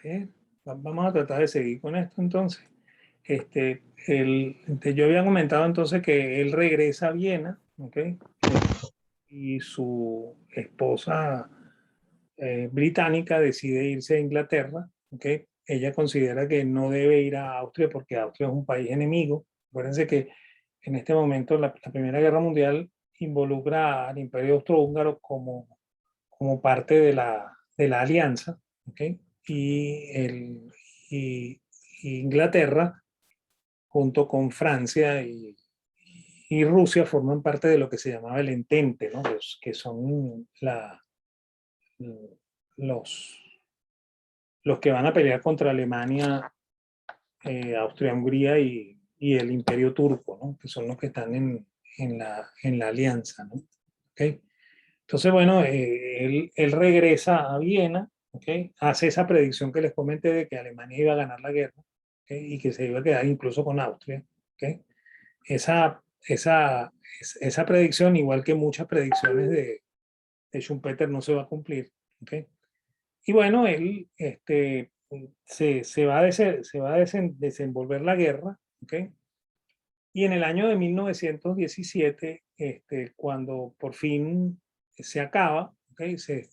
ver, vamos a tratar de seguir con esto entonces. Yo había comentado entonces que él regresa a Viena, ¿ok? Y su esposa británica decide irse a Inglaterra, ¿ok? Ella considera que no debe ir a Austria porque Austria es un país enemigo. Acuérdense que en este momento la Primera Guerra Mundial involucra al Imperio Austrohúngaro como parte de la alianza, ¿ok? Y, el, y Inglaterra, junto con Francia y Rusia, forman parte de lo que se llamaba el Entente, ¿no? Que son los, los que van a pelear contra Alemania, Austria-Hungría y el Imperio Turco, ¿no? Que son los que están en la alianza, ¿no? ¿Okay? Entonces, bueno, él regresa a Viena, ¿okay? Hace esa predicción que les comenté de que Alemania iba a ganar la guerra, ¿okay? Y que se iba a quedar incluso con Austria. ¿Okay? Esa predicción, igual que muchas predicciones de Schumpeter, no se va a cumplir. ¿Okay? Y bueno, él se va a desenvolver la guerra. ¿Okay? Y en el año de 1917, cuando por fin se acaba, ¿okay? Se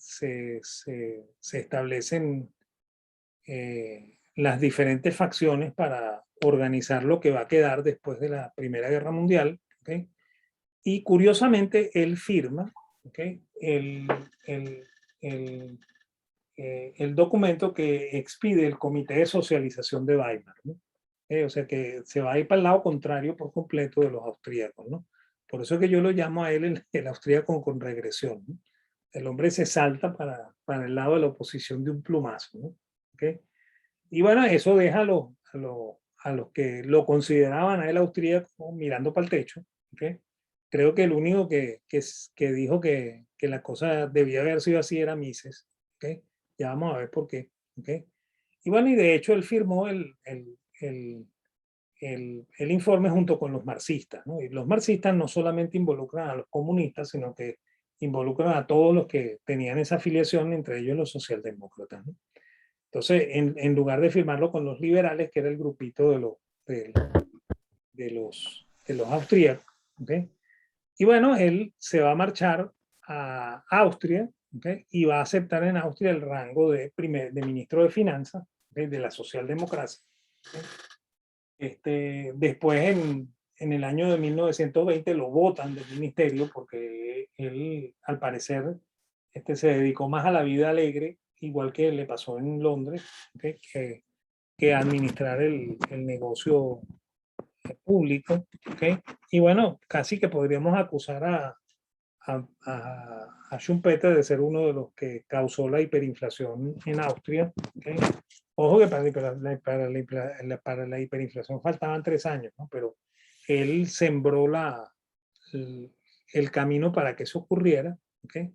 establecen las diferentes facciones para organizar lo que va a quedar después de la Primera Guerra Mundial. ¿Okay? Y curiosamente, él firma, ¿okay? El, el, el documento que expide el Comité de Socialización de Weimar, ¿no? O sea que se va a ir para el lado contrario por completo de los austríacos, ¿no? Por eso es que yo lo llamo a él el austríaco con regresión, ¿no? El hombre se salta para el lado de la oposición de un plumazo, ¿no? ¿Okay? Y bueno, eso deja a los que lo consideraban a él austríaco mirando para el techo. ¿Okay? Creo que el único que dijo que la cosa debía haber sido así era Mises. ¿Okay? Ya vamos a ver por qué. ¿Okay? Y bueno, y de hecho él firmó el informe junto con los marxistas, ¿no? Y los marxistas no solamente involucran a los comunistas, sino que involucran a todos los que tenían esa afiliación, entre ellos los socialdemócratas, ¿no? Entonces, en lugar de firmarlo con los liberales, que era el grupito de los austríacos, ¿okay? Y bueno, él se va a marchar a Austria, ¿okay? Y va a aceptar en Austria el rango de ministro de Finanzas, ¿okay? De la socialdemocracia. ¿Okay? Después, en el año de 1920, lo votan del ministerio porque él, al parecer, se dedicó más a la vida alegre, igual que le pasó en Londres, ¿okay? Que administrar el negocio público. ¿Okay? Y bueno, casi que podríamos acusar a Schumpeter de ser uno de los que causó la hiperinflación en Austria. ¿Okay? Ojo que para la hiperinflación faltaban 3 años, ¿no? Pero él sembró el camino para que eso ocurriera. ¿Okay?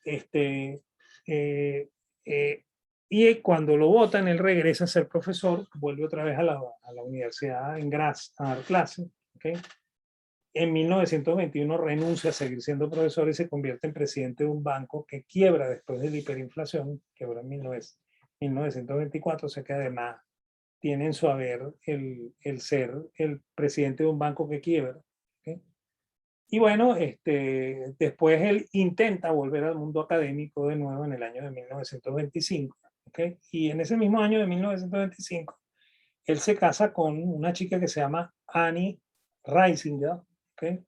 Este, eh, eh, y cuando lo votan, él regresa a ser profesor, vuelve otra vez a la universidad en Graz a dar clases. ¿Okay? En 1921 renuncia a seguir siendo profesor y se convierte en presidente de un banco que quiebra después de la hiperinflación, quebró en 1924, o sea que además tiene en su haber el ser el presidente de un banco que quiebra. ¿Okay? Y bueno, después él intenta volver al mundo académico de nuevo en el año de 1925. ¿Okay? Y en ese mismo año de 1925, él se casa con una chica que se llama Annie Reisinger, ¿okay?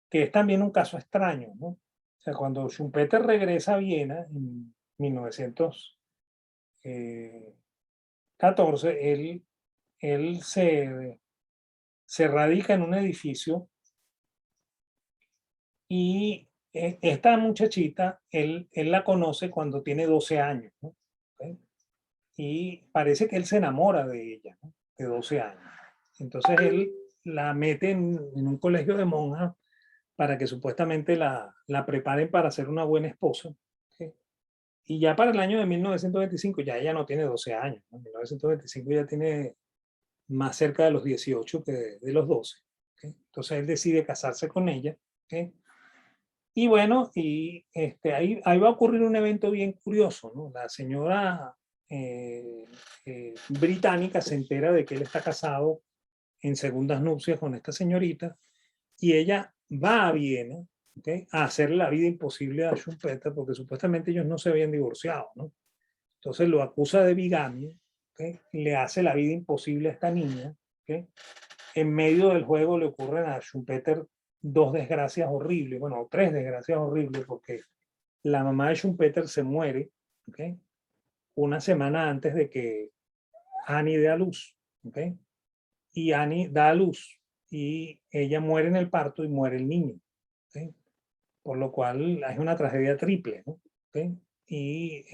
Que es también un caso extraño, ¿no? O sea, cuando Schumpeter regresa a Viena en 1914, él se radica en un edificio y esta muchachita, él la conoce cuando tiene 12 años, ¿no? ¿Okay? Y parece que él se enamora de ella, ¿no? De 12 años. Entonces él la mete en un colegio de monjas para que supuestamente la preparen para ser una buena esposa. ¿Okay? Y ya para el año de 1925, ya ella no tiene 12 años, ¿no? En 1925 ya tiene más cerca de los 18 que de los 12. ¿Okay? Entonces él decide casarse con ella. ¿Okay? Y bueno, ahí va a ocurrir un evento bien curioso, ¿no? La señora británica se entera de que él está casado en segundas nupcias con esta señorita, y ella va a Viena, ¿okay?, a hacerle la vida imposible a Schumpeter, porque supuestamente ellos no se habían divorciado, ¿no? Entonces lo acusa de bigamia, ¿okay?, le hace la vida imposible a esta niña, ¿okay? En medio del juego le ocurren a Schumpeter dos desgracias horribles, bueno, tres desgracias horribles, porque la mamá de Schumpeter se muere, ¿okay?, una semana antes de que Annie dé a luz, ¿okay? Y Annie da a luz y ella muere en el parto y muere el niño, ¿okay? Por lo cual es una tragedia triple, ¿no? ¿Okay? Y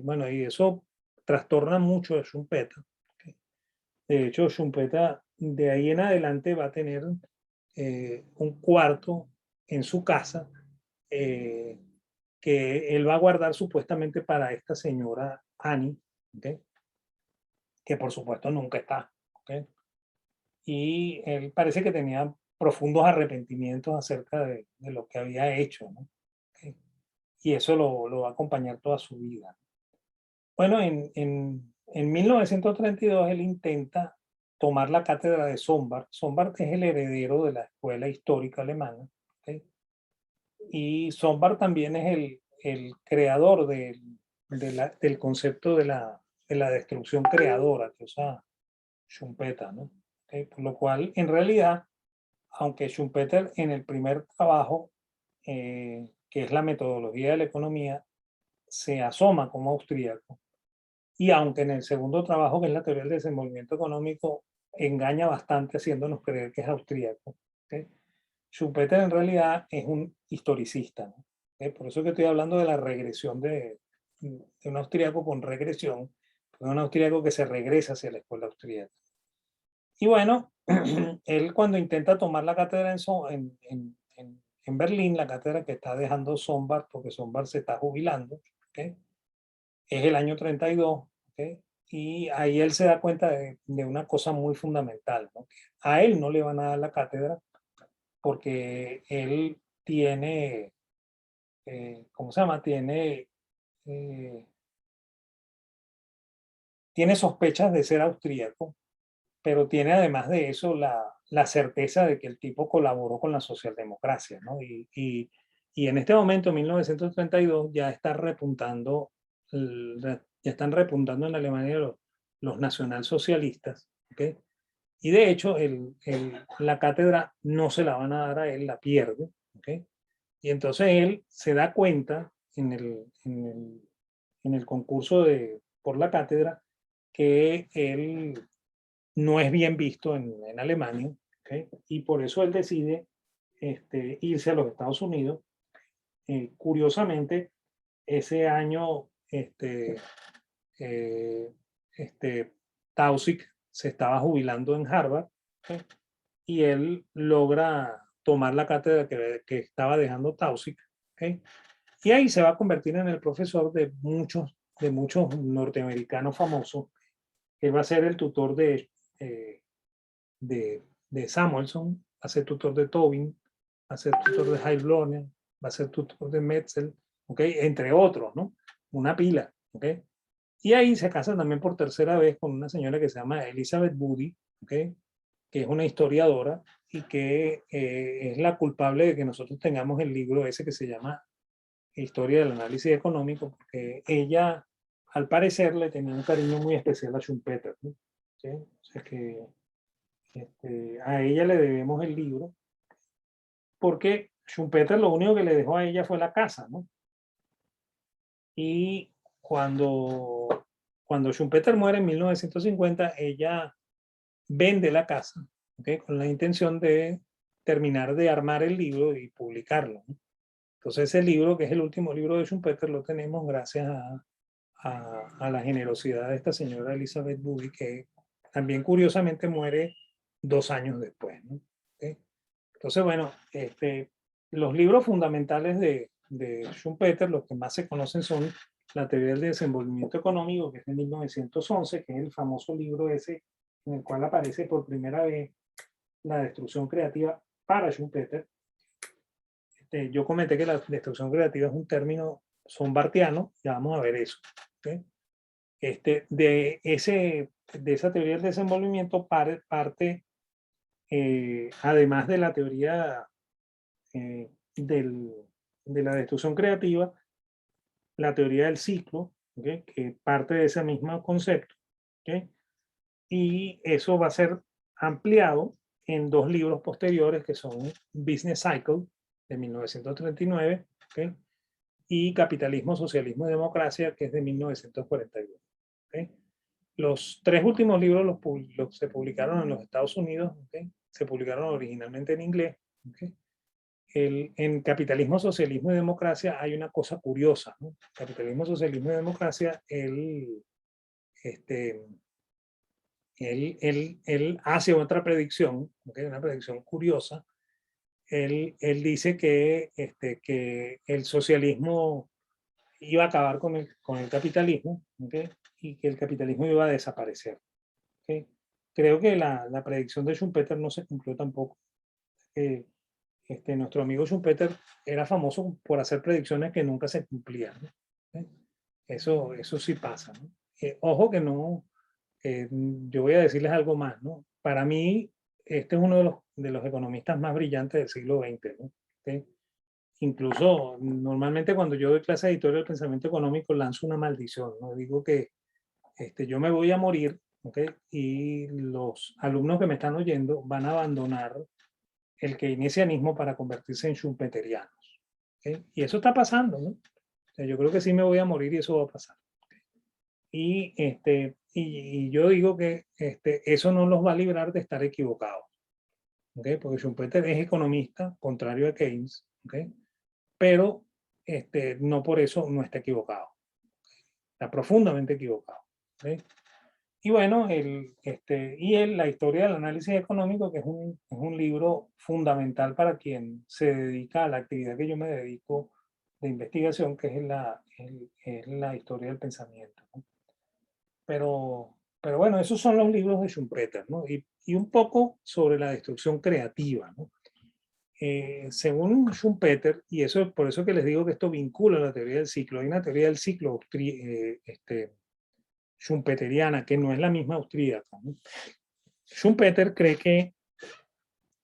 bueno, y eso trastorna mucho a Schumpeter, ¿okay? De hecho, Schumpeter de ahí en adelante va a tener un cuarto en su casa eh, que él va a guardar supuestamente para esta señora Annie, ¿okay?, que por supuesto nunca está, ¿okay? Y él parece que tenía profundos arrepentimientos acerca de lo que había hecho, ¿no? ¿Okay? Y eso lo va a acompañar toda su vida. Bueno, en 1932 él intenta tomar la cátedra de Sombart. Sombart es el heredero de la escuela histórica alemana, ¿okay? Y Sombart también es el creador del concepto de la destrucción creadora que usa Schumpeter, ¿no? ¿Okay? Por lo cual, en realidad, aunque Schumpeter en el primer trabajo, que es la metodología de la economía, se asoma como austríaco, y aunque en el segundo trabajo, que es la teoría del desenvolvimiento económico, engaña bastante haciéndonos creer que es austríaco, ¿okay? Schumpeter en realidad es un historicista, ¿no? ¿Okay? Por eso que estoy hablando de la regresión de un austríaco con regresión, de un austríaco que se regresa hacia la escuela austríaca. Y bueno, él cuando intenta tomar la cátedra en Berlín, la cátedra que está dejando Sombart, porque Sombart se está jubilando, ¿okay?, es el año 32, ¿okay?, y ahí él se da cuenta de una cosa muy fundamental, ¿no? A él no le van a dar la cátedra porque él tiene, ¿cómo se llama? Eh, tiene sospechas de ser austríaco, pero tiene además de eso la certeza de que el tipo colaboró con la socialdemocracia, ¿no? Y en este momento, en 1932, ya está repuntando, ya están repuntando en Alemania los nacionalsocialistas, ¿ok? Y de hecho, la cátedra no se la van a dar a él, la pierde, ¿ok? Y entonces él se da cuenta en el concurso por la cátedra que él no es bien visto en Alemania, ¿okay? Y por eso él decide irse a los Estados Unidos. Curiosamente, ese año eh, Taussig se estaba jubilando en Harvard, ¿okay?, y él logra tomar la cátedra que estaba dejando Taussig, ¿okay? Y ahí se va a convertir en el profesor de muchos norteamericanos famosos. Él va a ser el tutor eh, de Samuelson, va a ser tutor de Tobin, va a ser tutor de Heilbronner, va a ser tutor de Metzel, ¿okay?, entre otros, ¿no? Una pila, ¿okay? Y ahí se casa también por tercera vez con una señora que se llama Elizabeth Woody, ¿okay?, que es una historiadora y que es la culpable de que nosotros tengamos el libro ese que se llama Historia del Análisis Económico, porque ella, al parecer, le tenía un cariño muy especial a Schumpeter, ¿no? ¿Sí? O sea que a ella le debemos el libro, porque Schumpeter lo único que le dejó a ella fue la casa, ¿no? Y cuando Schumpeter muere en 1950, ella vende la casa, ¿okay?, con la intención de terminar de armar el libro y publicarlo, ¿no? Entonces ese libro, que es el último libro de Schumpeter, lo tenemos gracias a la generosidad de esta señora Elizabeth Woody, que también curiosamente muere 2 años después, ¿no? ¿Okay? Entonces, bueno, los libros fundamentales de Schumpeter, los que más se conocen son la teoría del desenvolvimiento económico, que es de 1911, que es el famoso libro ese en el cual aparece por primera vez la destrucción creativa para Schumpeter. Yo comenté que la destrucción creativa es un término sombartiano, ya vamos a ver eso, ¿okay? De esa teoría del desenvolvimiento parte, además de la teoría de la destrucción creativa, la teoría del ciclo, ¿ok? Que parte de ese mismo concepto, ¿ok? Y eso va a ser ampliado en dos libros posteriores que son Business Cycle de 1939, ¿ok? Y Capitalismo, Socialismo y Democracia, que es de 1941. ¿Ok? Los tres últimos libros se publicaron en los Estados Unidos, ¿ok? Se publicaron originalmente en inglés. ¿Ok? En Capitalismo, Socialismo y Democracia hay una cosa curiosa, ¿no? Capitalismo, Socialismo y Democracia, este, él hace otra predicción, ¿okay? Una predicción curiosa. Él dice que el socialismo iba a acabar con el capitalismo, ¿okay? Y que el capitalismo iba a desaparecer. ¿Okay? Creo que la predicción de Schumpeter no se cumplió tampoco. Nuestro amigo Schumpeter era famoso por hacer predicciones que nunca se cumplían, ¿no? ¿Okay? Eso sí pasa, ¿no? Ojo que no, yo voy a decirles algo más, ¿no? Para mí, este es uno de los economistas más brillantes del siglo XX, ¿no? ¿Okay? Incluso, normalmente cuando yo doy clase de historia del pensamiento económico, lanzo una maldición, ¿no? Digo que yo me voy a morir, ¿okay? Y los alumnos que me están oyendo van a abandonar el keynesianismo para convertirse en schumpeterianos. ¿Okay? Y eso está pasando, ¿no? O sea, yo creo que sí me voy a morir y eso va a pasar. Y yo digo que eso no los va a librar de estar equivocados. ¿Okay? Porque Schumpeter es economista, contrario a Keynes, ¿okay? Pero no por eso no está equivocado. Está profundamente equivocado. ¿Okay? Y bueno, la historia del análisis económico, que es un libro fundamental para quien se dedica a la actividad que yo me dedico de investigación, que es la historia del pensamiento, ¿no? Pero bueno, esos son los libros de Schumpeter, ¿no? Y un poco sobre la destrucción creativa, ¿no? Según Schumpeter, y eso es por eso que les digo que esto vincula a la teoría del ciclo, hay una teoría del ciclo schumpeteriana que no es la misma austríaca, ¿no? Schumpeter cree que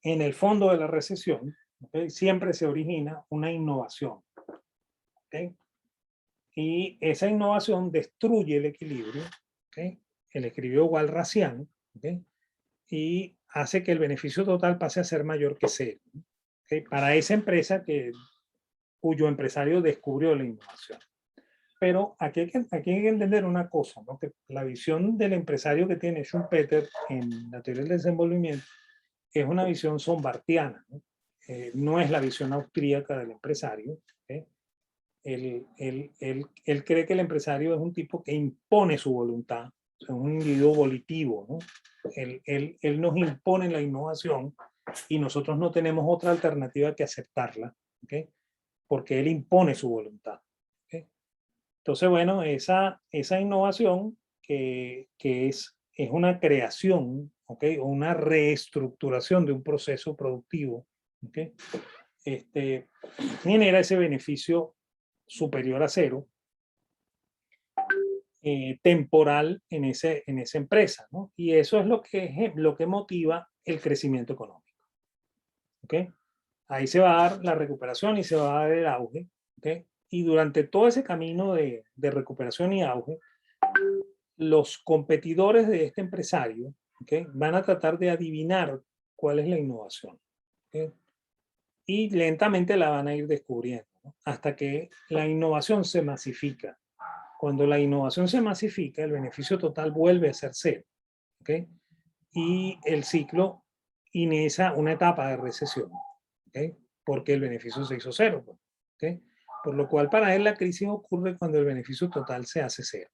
en el fondo de la recesión, ¿okay? Siempre se origina una innovación, ¿okay? Y esa innovación destruye el equilibrio, ¿okay? Él escribió Walrasian, ¿okay? Y hace que el beneficio total pase a ser mayor que cero, ¿okay? Para esa empresa cuyo empresario descubrió la innovación. Pero aquí hay que entender una cosa, ¿no? Que la visión del empresario que tiene Schumpeter en la teoría del desenvolvimiento es una visión sombartiana, ¿no? No es la visión austríaca del empresario. ¿Okay? Él cree que el empresario es un tipo que impone su voluntad, es un individuo volitivo, ¿no? Él nos impone la innovación y nosotros no tenemos otra alternativa que aceptarla, ¿okay? Porque él impone su voluntad. ¿Okay? Entonces, bueno, esa innovación que es una creación, ¿okay? O una reestructuración de un proceso productivo, ¿okay? Genera ese beneficio superior a cero, temporal en esa empresa, ¿no? Y eso es lo que motiva el crecimiento económico. ¿Okay? Ahí se va a dar la recuperación y se va a dar el auge. ¿Okay? Y durante todo ese camino de recuperación y auge, los competidores de este empresario, ¿okay? Van a tratar de adivinar cuál es la innovación. ¿Okay? Y lentamente la van a ir descubriendo, ¿no? Hasta que la innovación se masifica. Cuando la innovación se masifica, el beneficio total vuelve a ser cero. ¿Okay? Y el ciclo inicia una etapa de recesión. ¿Okay? Porque el beneficio se hizo cero. Pues. ¿Okay? Por lo cual para él la crisis ocurre cuando el beneficio total se hace cero.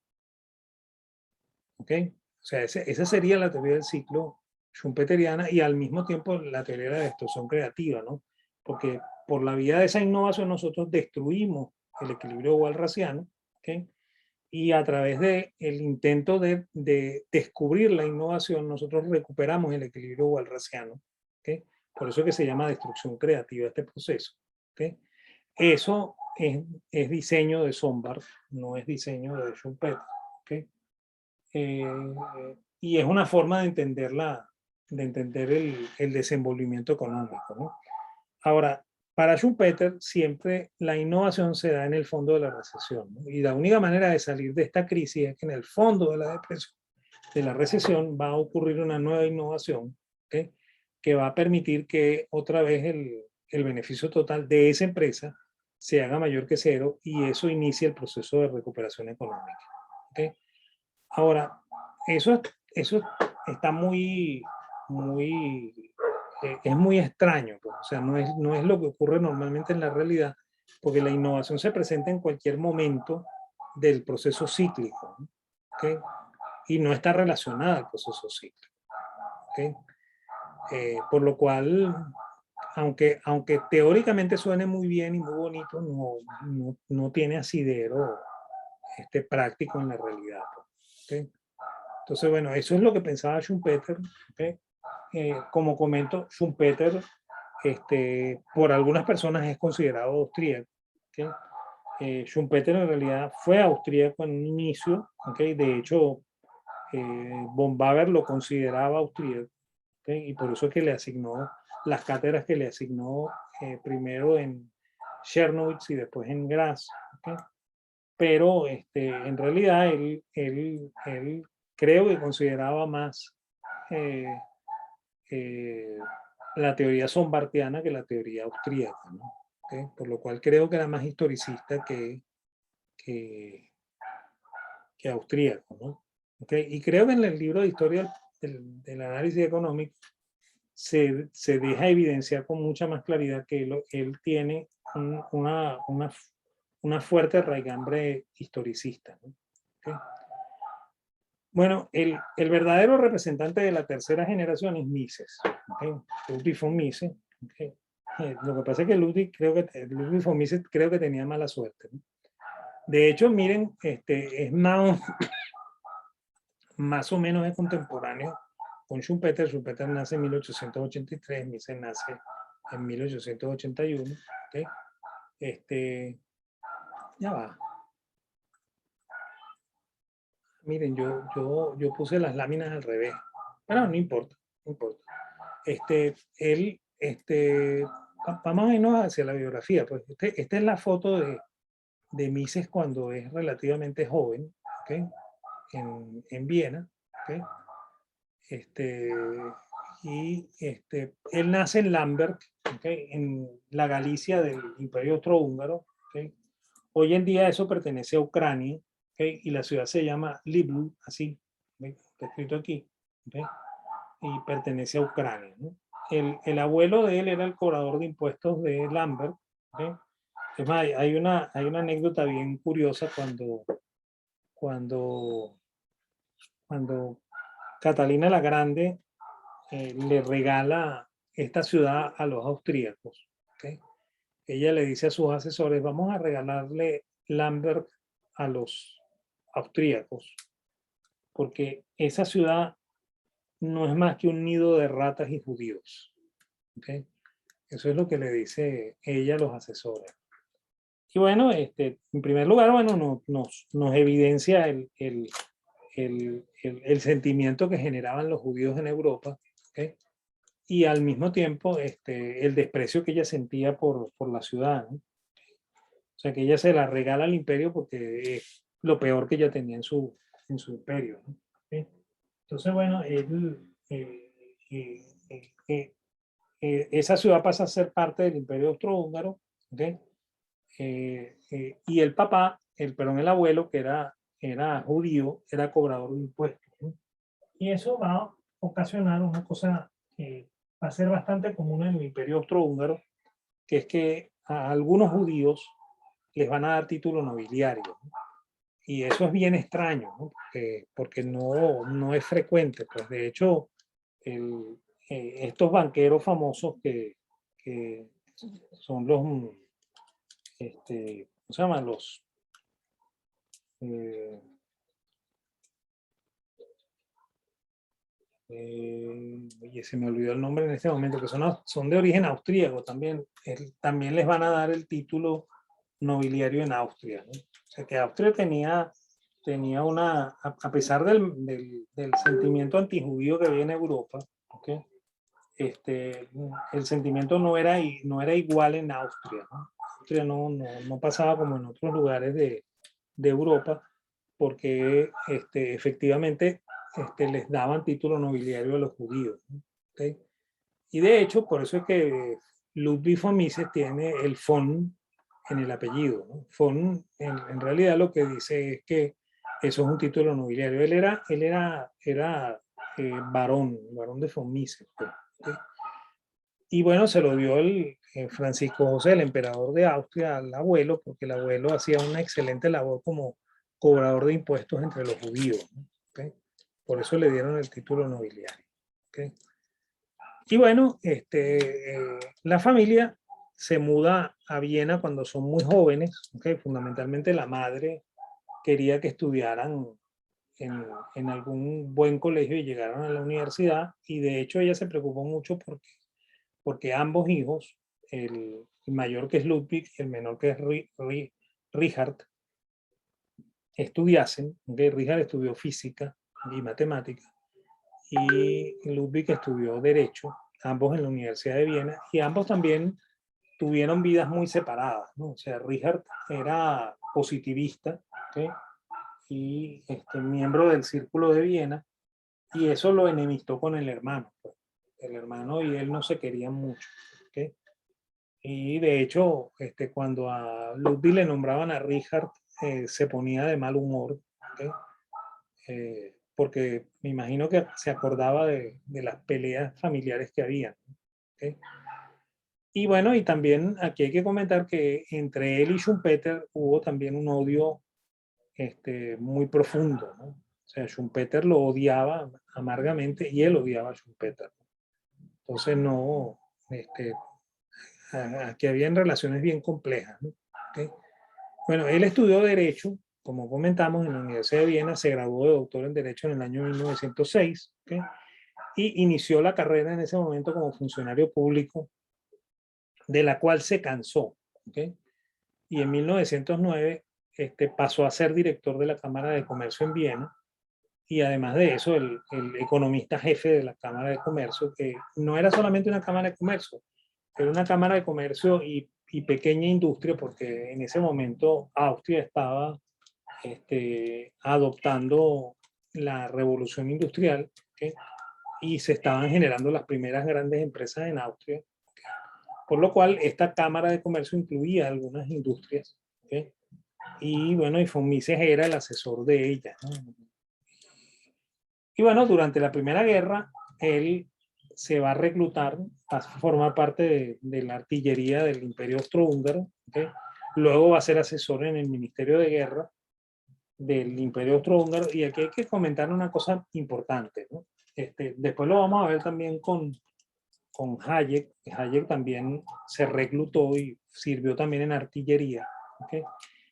¿Okay? O sea, esa sería la teoría del ciclo schumpeteriana y al mismo tiempo la teoría de la destrucción creativa, ¿no? Porque por la vía de esa innovación nosotros destruimos el equilibrio walrasiano, ¿okay? Y a través del intento de descubrir la innovación, nosotros recuperamos el equilibrio walrasiano. ¿Okay? Por eso es que se llama destrucción creativa este proceso. ¿Okay? Eso es diseño de Sombart, no es diseño de Schumpeter. ¿Okay? y es una forma de entender, el desenvolvimiento económico, ¿no? Ahora, para Schumpeter siempre la innovación se da en el fondo de la recesión, ¿no? Y la única manera de salir de esta crisis es que en el fondo de la depresión, de la recesión, va a ocurrir una nueva innovación, ¿okay? Que va a permitir que otra vez el beneficio total de esa empresa se haga mayor que cero y eso inicia el proceso de recuperación económica, ¿okay? Ahora, eso está es muy extraño, pues. O sea, no es lo que ocurre normalmente en la realidad, porque la innovación se presenta en cualquier momento del proceso cíclico, ¿no? ¿Okay? Y no está relacionada al proceso cíclico, ¿okay? Por lo cual, aunque teóricamente suene muy bien y muy bonito, no tiene asidero práctico en la realidad, ¿okay? Entonces, bueno, eso es lo que pensaba Schumpeter, ¿okay? Como comento, Schumpeter por algunas personas es considerado austríaco, ¿okay? Schumpeter en realidad fue austríaco en un inicio, ¿okay? De hecho, von Baber lo consideraba austríaco, ¿okay? Y por eso es que le asignó las cátedras que le asignó primero en Czernowitz y después en Graz, ¿okay? Pero en realidad él creo que consideraba más eh, eh, la teoría sombartiana que la teoría austríaca, ¿no? ¿Okay? Por lo cual creo que era más historicista que, que austríaco, ¿no? ¿Okay? Y creo que en el libro de historia del análisis económico se deja evidenciar con mucha más claridad que él tiene una fuerte raigambre historicista, ¿no? ¿Okay? Bueno, el verdadero representante de la tercera generación es Mises, ¿okay? Ludwig von Mises. ¿Okay? Lo que pasa es que Ludwig von Mises creo que tenía mala suerte, ¿no? De hecho, miren, es más o menos es contemporáneo con Schumpeter. Schumpeter nace en 1883, Mises nace en 1881. ¿Okay? Ya va. Miren, yo puse las láminas al revés, pero no importa, no importa. Él, vamos a irnos hacia la biografía. Pues esta es la foto de Mises cuando es relativamente joven, ¿okay? En Viena, ¿okay? Él nace en Lamberg, ¿okay? En la Galicia del Imperio Austrohúngaro, ¿okay? Hoy en día eso pertenece a Ucrania, ¿okay? Y la ciudad se llama Liblu, así, ¿okay? Está escrito aquí, ¿okay? Y pertenece a Ucrania, ¿no? El abuelo de él era el cobrador de impuestos de Lambert, ¿okay? Es más, hay una anécdota bien curiosa cuando, cuando Catalina la Grande le regala esta ciudad a los austríacos, ¿okay? Ella le dice a sus asesores, vamos a regalarle Lambert a los austríacos, porque esa ciudad no es más que un nido de ratas y judíos, ¿okay? Eso es lo que le dice ella a los asesores. Y bueno, en primer lugar, bueno, nos evidencia el sentimiento que generaban los judíos en Europa, ¿okay? Y al mismo tiempo el desprecio que ella sentía por la ciudad, ¿no? O sea, que ella se la regala al imperio porque es lo peor que ella tenía en su imperio, ¿no? ¿Okay? Entonces, bueno, esa ciudad pasa a ser parte del imperio austrohúngaro, ¿okay? Y el papá, el abuelo, que era judío, era cobrador de impuestos, ¿no? Y eso va a ocasionar una cosa que va a ser bastante común en el imperio austrohúngaro, que es que a algunos judíos les van a dar título nobiliario, ¿no? Y eso es bien extraño, ¿no? Porque no es frecuente. Pues de hecho, estos banqueros famosos que son los, ¿cómo se llaman? Eh, oye, se me olvidó el nombre en este momento, que son de origen austríaco también. También les van a dar el título nobiliario en Austria, ¿no? O sea que Austria tenía tenía a pesar del sentimiento antijudío que había en Europa, ¿okay? El sentimiento no era igual en Austria, ¿no? Austria no pasaba como en otros lugares de Europa, porque efectivamente les daban título nobiliario a los judíos, ¿no? ¿Okay? Y de hecho, por eso es que Ludwig von Mises tiene el von en el apellido, ¿no? Von, en realidad lo que dice es que eso es un título nobiliario. Era barón de von Mises, pues, ¿okay? Y bueno, se lo dio Francisco José, el emperador de Austria, al abuelo, porque el abuelo hacía una excelente labor como cobrador de impuestos entre los judíos, ¿no? ¿Okay? Por eso le dieron el título nobiliario. ¿Okay? Y bueno, la familia se muda a Viena cuando son muy jóvenes, ¿okay? Fundamentalmente la madre quería que estudiaran en algún buen colegio y llegaran a la universidad, y de hecho ella se preocupó mucho porque ambos hijos, el mayor que es Ludwig y el menor que es Richard, estudiasen. ¿Okay? Richard estudió física y matemática y Ludwig estudió derecho, ambos en la Universidad de Viena, y ambos también tuvieron vidas muy separadas, ¿no? O sea, Richard era positivista, ¿okay? Y miembro del Círculo de Viena, y eso lo enemistó con el hermano. Pues. El hermano y él no se querían mucho. ¿Okay? Y de hecho, cuando a Ludwig le nombraban a Richard, se ponía de mal humor, ¿okay? Porque me imagino que se acordaba de las peleas familiares que había. ¿Okay? Y bueno, y también aquí hay que comentar que entre él y Schumpeter hubo también un odio muy profundo, ¿no? O sea, Schumpeter lo odiaba amargamente y él odiaba a Schumpeter. Entonces, no, aquí habían relaciones bien complejas, ¿no? ¿Okay? Bueno, él estudió Derecho, como comentamos, en la Universidad de Viena, se graduó de doctor en Derecho en el año 1906, ¿okay? Y inició la carrera en ese momento como funcionario público, de la cual se cansó, ¿okay? Y en 1909 pasó a ser director de la Cámara de Comercio en Viena, y además de eso, el economista jefe de la Cámara de Comercio, que no era solamente una Cámara de Comercio, era una Cámara de Comercio y pequeña industria, porque en ese momento Austria estaba adoptando la revolución industrial, ¿okay? Y se estaban generando las primeras grandes empresas en Austria, por lo cual esta Cámara de Comercio incluía algunas industrias, ¿okay? Y bueno, y von Mises era el asesor de ella, ¿no? Y bueno, durante la Primera Guerra, él se va a reclutar, a formar parte de la artillería del Imperio Austrohúngaro, ¿okay? Luego va a ser asesor en el Ministerio de Guerra del Imperio Austrohúngaro, y aquí hay que comentar una cosa importante, ¿no? Después lo vamos a ver también con Hayek. Hayek también se reclutó y sirvió también en artillería, ¿okay?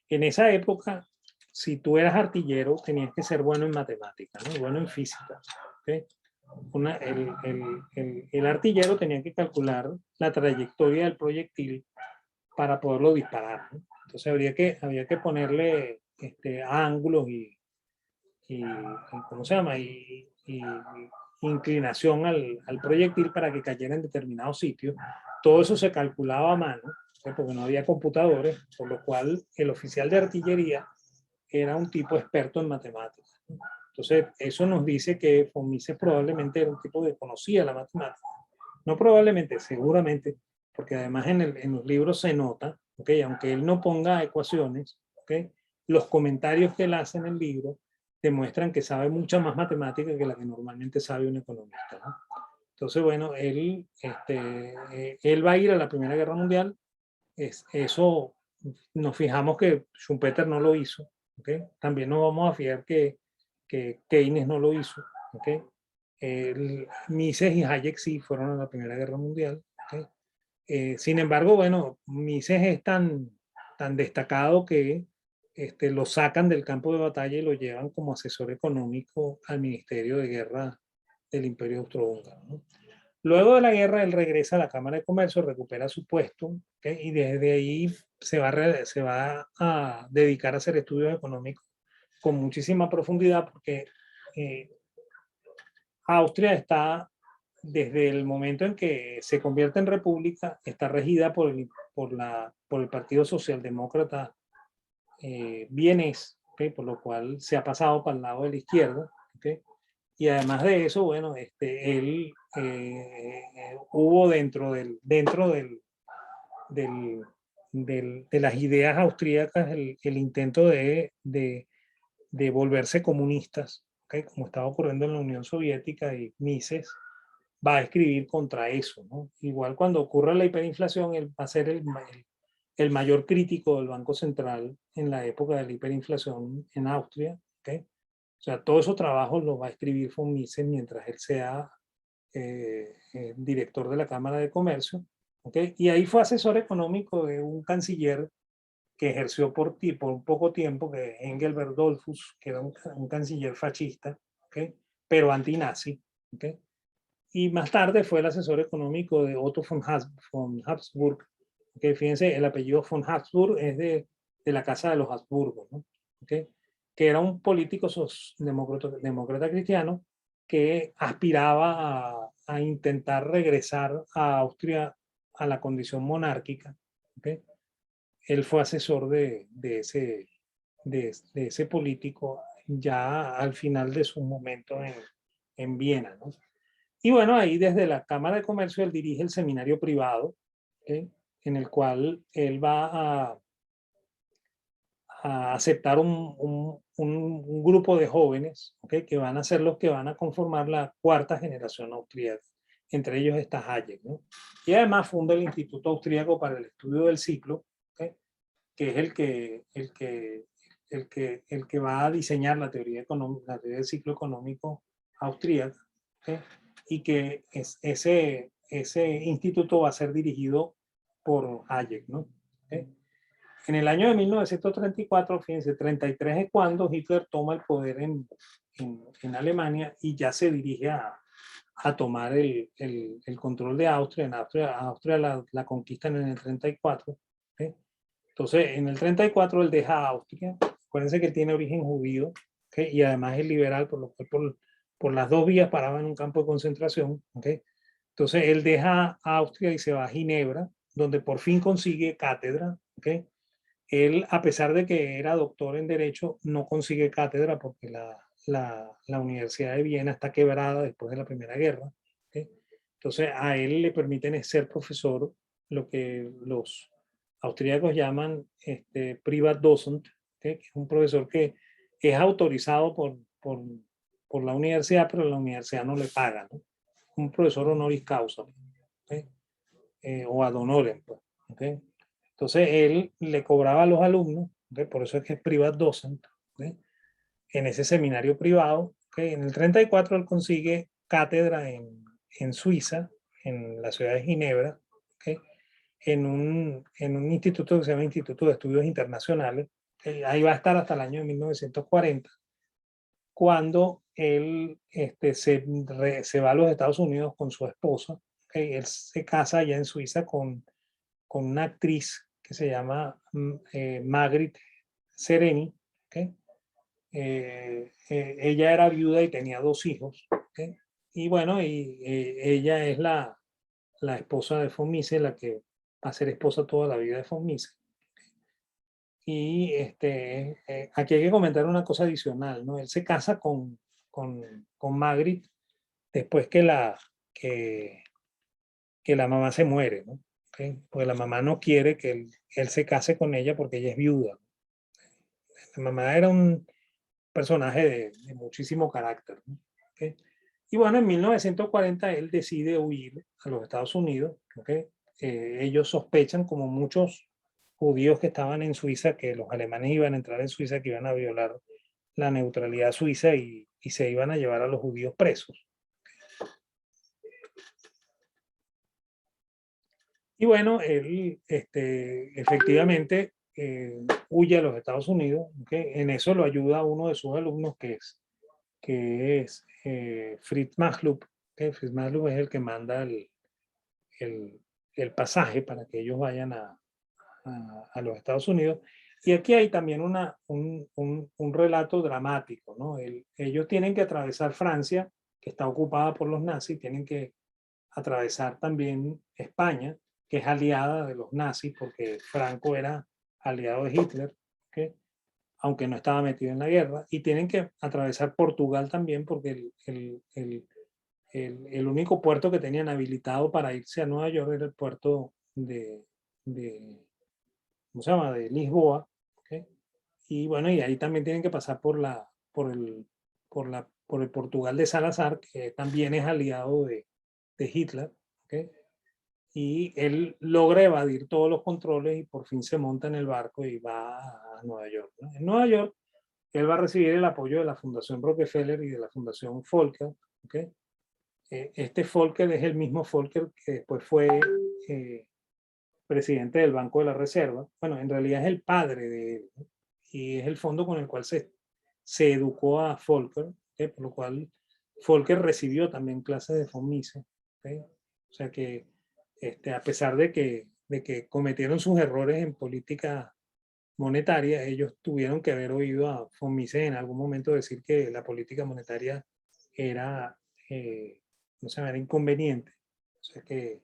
En esa época, si tú eras artillero, tenías que ser bueno en matemáticas, ¿no? Bueno en física, ¿okay? El artillero tenía que calcular la trayectoria del proyectil para poderlo disparar, ¿no? Entonces había que ponerle ángulos y ¿cómo se llama? Y inclinación al proyectil para que cayera en determinado sitio. Todo eso se calculaba a mano, porque no había computadores, por lo cual el oficial de artillería era un tipo experto en matemáticas. Entonces, eso nos dice que von Mises probablemente era un tipo que conocía la matemática. No probablemente, seguramente, porque además en los libros se nota, ¿okay? Aunque él no ponga ecuaciones, ¿okay? Los comentarios que él hace en el libro demuestran que sabe mucha más matemática que la que normalmente sabe un economista, ¿no? Entonces, bueno, él va a ir a la Primera Guerra Mundial. Eso nos fijamos que Schumpeter no lo hizo, ¿okay? También nos vamos a fijar que Keynes no lo hizo, ¿okay? Mises y Hayek sí fueron a la Primera Guerra Mundial, ¿okay? Sin embargo, bueno, Mises es tan destacado que lo sacan del campo de batalla y lo llevan como asesor económico al Ministerio de Guerra del Imperio Austrohúngaro, ¿no? Luego de la guerra, él regresa a la Cámara de Comercio, recupera su puesto, ¿okay? Y desde ahí se va a dedicar a hacer estudios económicos con muchísima profundidad porque Austria está, desde el momento en que se convierte en república, está regida por el Partido Socialdemócrata vienés, ¿okay? Por lo cual se ha pasado para el lado de la izquierda. ¿Okay? Y además de eso, bueno, él hubo de las ideas austríacas el intento de volverse comunistas, ¿okay? Como estaba ocurriendo en la Unión Soviética, y Mises va a escribir contra eso, ¿no? Igual cuando ocurra la hiperinflación, él va a ser el mayor crítico del Banco Central en la época de la hiperinflación en Austria. ¿Okay? O sea, todos esos trabajos los va a escribir von Mises mientras él sea director de la Cámara de Comercio. ¿Okay? Y ahí fue asesor económico de un canciller que ejerció por un poco tiempo, que Engelbert Dollfuss, que era un canciller fascista, ¿okay? Pero antinazi. ¿Okay? Y más tarde fue el asesor económico de Otto von Habsburg, que fíjense, el apellido von Habsburg es de la casa de los Habsburgo, ¿no? ¿Okay? Que era un político demócrata cristiano que aspiraba a intentar regresar a Austria a la condición monárquica. ¿Okay? Él fue asesor de ese político ya al final de su momento en Viena, ¿no? Y bueno, ahí desde la Cámara de Comercio él dirige el seminario privado, ¿okay? En el cual él va a aceptar un grupo de jóvenes, ¿okay? Que van a ser los que van a conformar la cuarta generación austríaca. Entre ellos está Hayek, ¿no? Y además funda el Instituto Austríaco para el Estudio del Ciclo, ¿okay? Que es el que va a diseñar la teoría del ciclo económico austríaco. ¿Okay? Y que ese instituto va a ser dirigido por Hayek, ¿no? ¿Okay? En el año de 1934, fíjense, 33 es cuando Hitler toma el poder en Alemania y ya se dirige a tomar el control de Austria. En Austria la conquistan en el 34. ¿Okay? Entonces, en el 34 él deja Austria. Acuérdense que tiene origen judío, ¿okay? Y además es liberal, por lo cual por las dos vías paraba en un campo de concentración. ¿Okay? Entonces, él deja Austria y se va a Ginebra, donde por fin consigue cátedra. ¿Okay? Él, a pesar de que era doctor en Derecho, no consigue cátedra porque la Universidad de Viena está quebrada después de la Primera Guerra. ¿Okay? Entonces, a él le permiten ser profesor, lo que los austríacos llaman Privatdozent, ¿okay? Que es un profesor que es autorizado por la universidad, pero la universidad no le paga, ¿no? Un profesor honoris causa, ¿okay? O ad honorem, pues, ¿okay? Entonces él le cobraba a los alumnos, ¿okay? Por eso es que es Privatdozent, ¿okay? En ese seminario privado. ¿Okay? En el 34 él consigue cátedra en Suiza, en la ciudad de Ginebra, ¿okay? En un instituto que se llama Instituto de Estudios Internacionales. Ahí va a estar hasta el año de 1940, cuando él se va a los Estados Unidos con su esposa. ¿Okay? Él se casa allá en Suiza con una actriz que se llama Margrit Sereni. ¿Okay? Ella era viuda y tenía dos hijos. ¿Okay? Y bueno, ella es la esposa de von Mises, la que va a ser esposa toda la vida de von Mises. Y aquí hay que comentar una cosa adicional, ¿no? Él se casa con Margrit después que, que la mamá se muere, ¿no? ¿Okay? Porque la mamá no quiere que él se case con ella porque ella es viuda. La mamá era un personaje de muchísimo carácter, ¿no? ¿Okay? Y bueno, en 1940 él decide huir a los Estados Unidos. ¿Okay? Ellos sospechan, como muchos judíos que estaban en Suiza, que los alemanes iban a entrar en Suiza, que iban a violar la neutralidad suiza y se iban a llevar a los judíos presos. Y bueno, él efectivamente huye a los Estados Unidos. ¿Okay? En eso lo ayuda uno de sus alumnos, que es Fritz Machlup. ¿Okay? Fritz Machlup es el que manda el pasaje para que ellos vayan a los Estados Unidos. Y aquí hay también un relato dramático, ¿no? Ellos tienen que atravesar Francia, que está ocupada por los nazis, tienen que atravesar también España, que es aliada de los nazis, porque Franco era aliado de Hitler, ¿okay? Aunque no estaba metido en la guerra, y tienen que atravesar Portugal también, porque el único puerto que tenían habilitado para irse a Nueva York era el puerto de ¿cómo se llama? De Lisboa, ¿okay? Y bueno, y ahí también tienen que pasar por el Portugal de Salazar, que también es aliado de Hitler, ¿okay? Y él logra evadir todos los controles y por fin se monta en el barco y va a Nueva York, ¿no? En Nueva York, él va a recibir el apoyo de la Fundación Rockefeller y de la Fundación Volcker, ¿okay? Este Volcker es el mismo Volcker que después fue presidente del Banco de la Reserva. Bueno, en realidad es el padre de él, ¿no? Y es el fondo con el cual se educó a Volcker, ¿okay? Por lo cual Volcker recibió también clases de von Mises, ¿okay? O sea que a pesar de que cometieron sus errores en política monetaria, ellos tuvieron que haber oído a von Mises en algún momento decir que la política monetaria era, no sé, era inconveniente. O sea que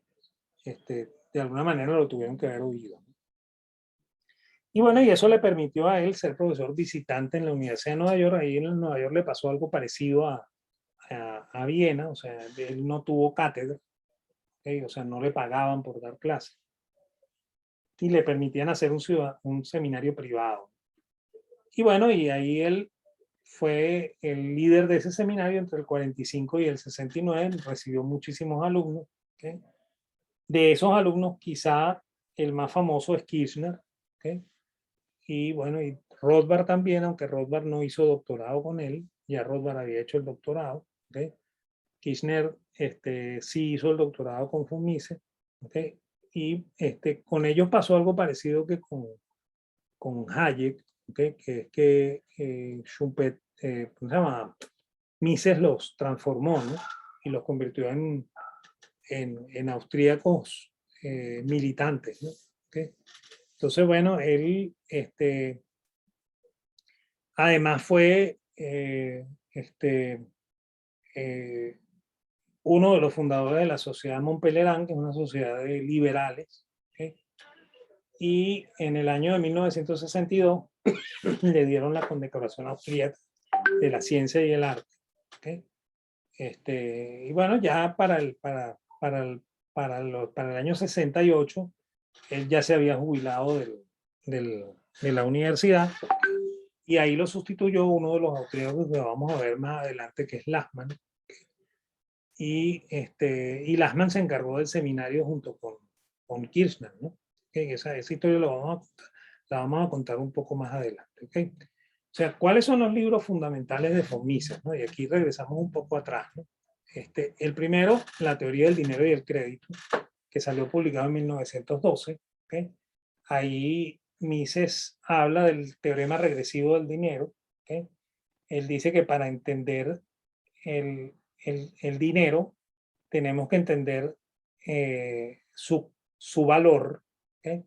de alguna manera lo tuvieron que haber oído. Y bueno, y eso le permitió a él ser profesor visitante en la Universidad de Nueva York. Ahí en Nueva York le pasó algo parecido a Viena, o sea, él no tuvo cátedra, ¿okay? O sea, no le pagaban por dar clases. Y le permitían hacer un seminario privado. Y bueno, y ahí él fue el líder de ese seminario entre el 45 y el 69, recibió muchísimos alumnos, ¿okay? De esos alumnos, quizá el más famoso es Kirchner, ¿okay? Y bueno, y Rothbard también, aunque Rothbard no hizo doctorado con él, ya Rothbard había hecho el doctorado, ¿okay? Kirchner sí hizo el doctorado con von Mises, ¿okay? Y con ellos pasó algo parecido que con Hayek, ¿okay? Que es que Schumpeter, ¿cómo se llama? Mises los transformó, ¿no? Y los convirtió en austríacos militantes, ¿no? ¿Okay? Entonces, bueno, él además fue eh, uno de los fundadores de la Sociedad Montpellier, que es una sociedad de liberales, ¿okay? Y en el año de 1962 le dieron la condecoración austríaca de la ciencia y el arte, ¿okay? Y bueno, ya para el año 68, él ya se había jubilado de la universidad y ahí lo sustituyó uno de los austríacos que vamos a ver más adelante, que es Lachmann. Y Lachmann se encargó del seminario junto con Kirchner, ¿no? Okay, esa historia la vamos a contar un poco más adelante, ¿okay? O sea, ¿cuáles son los libros fundamentales de von Mises, ¿no? Y aquí regresamos un poco atrás, ¿no? El primero, La teoría del dinero y el crédito, que salió publicado en 1912, ¿okay? Ahí Mises habla del teorema regresivo del dinero, ¿okay? Él dice que para entender el, el dinero tenemos que entender su valor, ¿okay?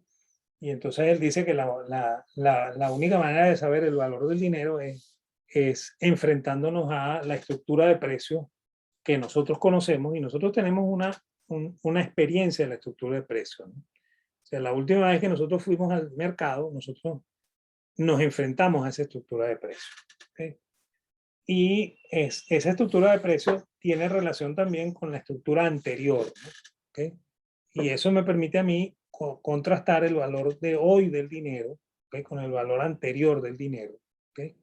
Y entonces él dice que la única manera de saber el valor del dinero es enfrentándonos a la estructura de precios que nosotros conocemos y nosotros tenemos una experiencia de la estructura de precios, ¿no? O sea, la última vez que nosotros fuimos al mercado, nosotros nos enfrentamos a esa estructura de precios, ¿okay? Y esa estructura de precios tiene relación también con la estructura anterior, ¿no? ¿Okay? Y eso me permite a mí contrastar el valor de hoy del dinero, ¿okay? Con el valor anterior del dinero, ¿okay?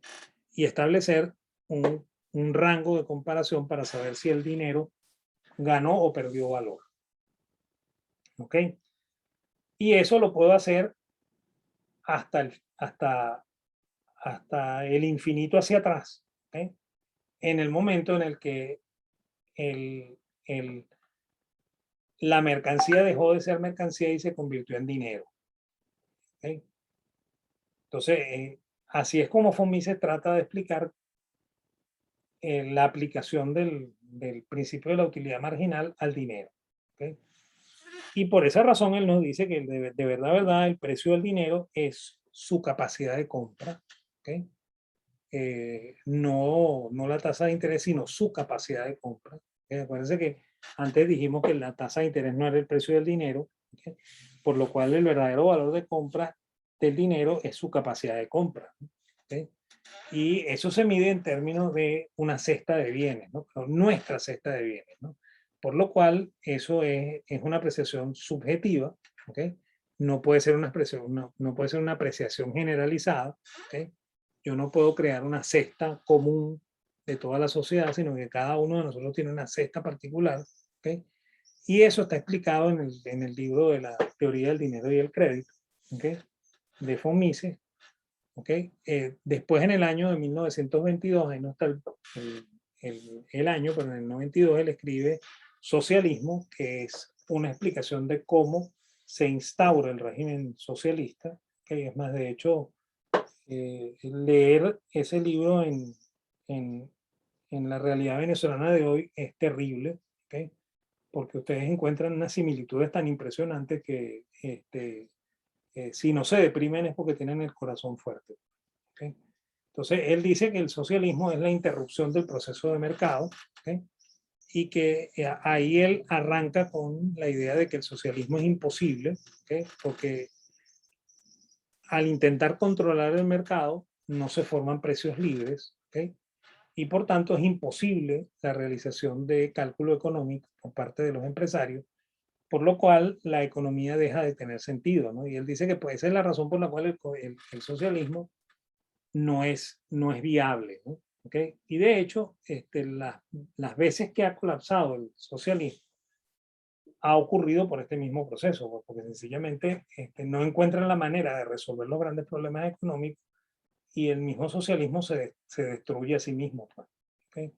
Y establecer un rango de comparación para saber si el dinero ganó o perdió valor, ¿ok? Y eso lo puedo hacer hasta el infinito hacia atrás, ¿ok? En el momento en el que el, el, la mercancía dejó de ser mercancía y se convirtió en dinero, ¿ok? Entonces, así es como von Mises trata de explicar la aplicación del principio de la utilidad marginal al dinero, ¿ok? Y por esa razón él nos dice que de verdad, el precio del dinero es su capacidad de compra, ¿okay? No la tasa de interés, sino su capacidad de compra. ¿Okay? Acuérdense que antes dijimos que la tasa de interés no era el precio del dinero, ¿okay? Por lo cual el verdadero valor de compra del dinero es su capacidad de compra, ¿okay? Y eso se mide en términos de una cesta de bienes, ¿no? Nuestra cesta de bienes, ¿no? Por lo cual eso es una apreciación subjetiva, ¿ok? No puede ser una expresión, no puede ser una apreciación generalizada, ¿ok? Yo no puedo crear una cesta común de toda la sociedad, sino que cada uno de nosotros tiene una cesta particular, ¿ok? Y eso está explicado en el libro de la teoría del dinero y el crédito, ¿ok? De von Mises. ¿Okay? Después en el año de 1922, ahí no está el año, pero en el 92 él escribe Socialismo, que es una explicación de cómo se instaura el régimen socialista. ¿Okay? Es más, de hecho, leer ese libro en la realidad venezolana de hoy es terrible, ¿okay? Porque ustedes encuentran unas similitudes tan impresionantes que si no se deprimen es porque tienen el corazón fuerte. ¿Okay? Entonces, él dice que el socialismo es la interrupción del proceso de mercado, ¿okay? Y que ahí él arranca con la idea de que el socialismo es imposible, ¿okay? Porque al intentar controlar el mercado no se forman precios libres, ¿okay? Y por tanto es imposible la realización de cálculo económico por parte de los empresarios, por lo cual la economía deja de tener sentido, ¿no? Y él dice que pues, esa es la razón por la cual el socialismo no es viable, ¿no? ¿Okay? Y de hecho, las veces que ha colapsado el socialismo ha ocurrido por este mismo proceso, porque sencillamente no encuentran la manera de resolver los grandes problemas económicos y el mismo socialismo se destruye a sí mismo. Pues, ¿okay?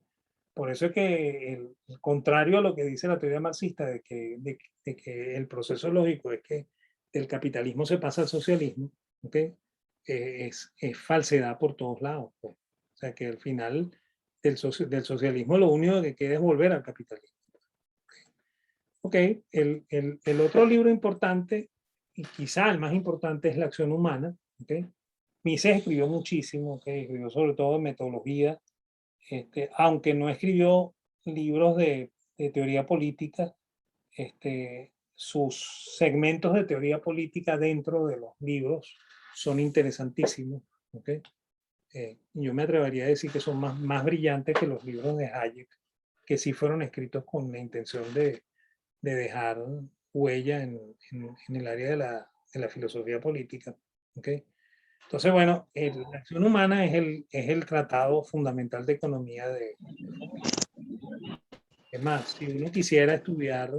Por eso es que, contrario a lo que dice la teoría marxista de que el proceso lógico es que el capitalismo se pasa al socialismo, ¿okay? Es falsedad por todos lados. Pues. O sea que al final del socialismo lo único que queda es volver al capitalismo. Ok, el otro libro importante, y quizá el más importante, es La acción humana. ¿Okay? Mises escribió muchísimo, ¿okay? Escribió sobre todo en metodología, aunque no escribió libros de teoría política, sus segmentos de teoría política dentro de los libros son interesantísimos. ¿Okay? Yo me atrevería a decir que son más brillantes que los libros de Hayek, que sí fueron escritos con la intención de dejar huella en el área de la filosofía política. ¿Okay? Entonces, bueno, la acción humana es el tratado fundamental de economía de... Es más, si uno quisiera estudiar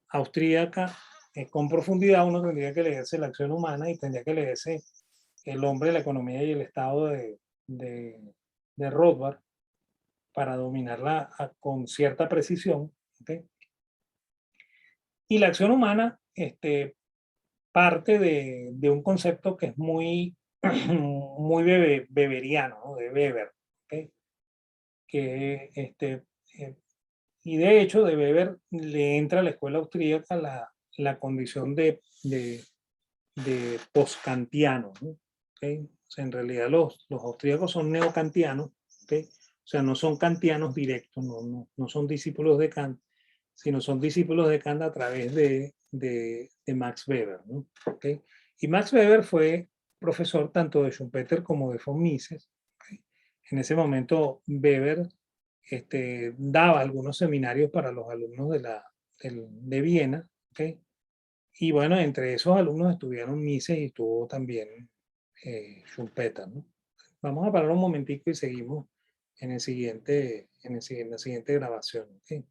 austríaca con profundidad, uno tendría que leerse la acción humana y tendría que leerse El hombre, la economía y el Estado de Rothbard para dominarla con cierta precisión. ¿Okay? Y la acción humana parte de un concepto que es muy, muy beberiano, ¿no? De Weber. ¿Okay? Que, y de hecho, de Weber le entra a la escuela austríaca la condición de post-kantiano. ¿No? ¿Okay? O sea, en realidad los austríacos son neocantianos, ¿okay? O sea, no son kantianos directos, no son discípulos de Kant, sino son discípulos de Kant a través de Max Weber. ¿No? ¿Okay? Y Max Weber fue profesor tanto de Schumpeter como de von Mises. ¿Okay? En ese momento Weber daba algunos seminarios para los alumnos de Viena. ¿Okay? Y bueno, entre esos alumnos estuvieron Mises y estuvo también Schumpeter. ¿No? Vamos a parar un momentico y seguimos en la siguiente grabación. ¿Okay?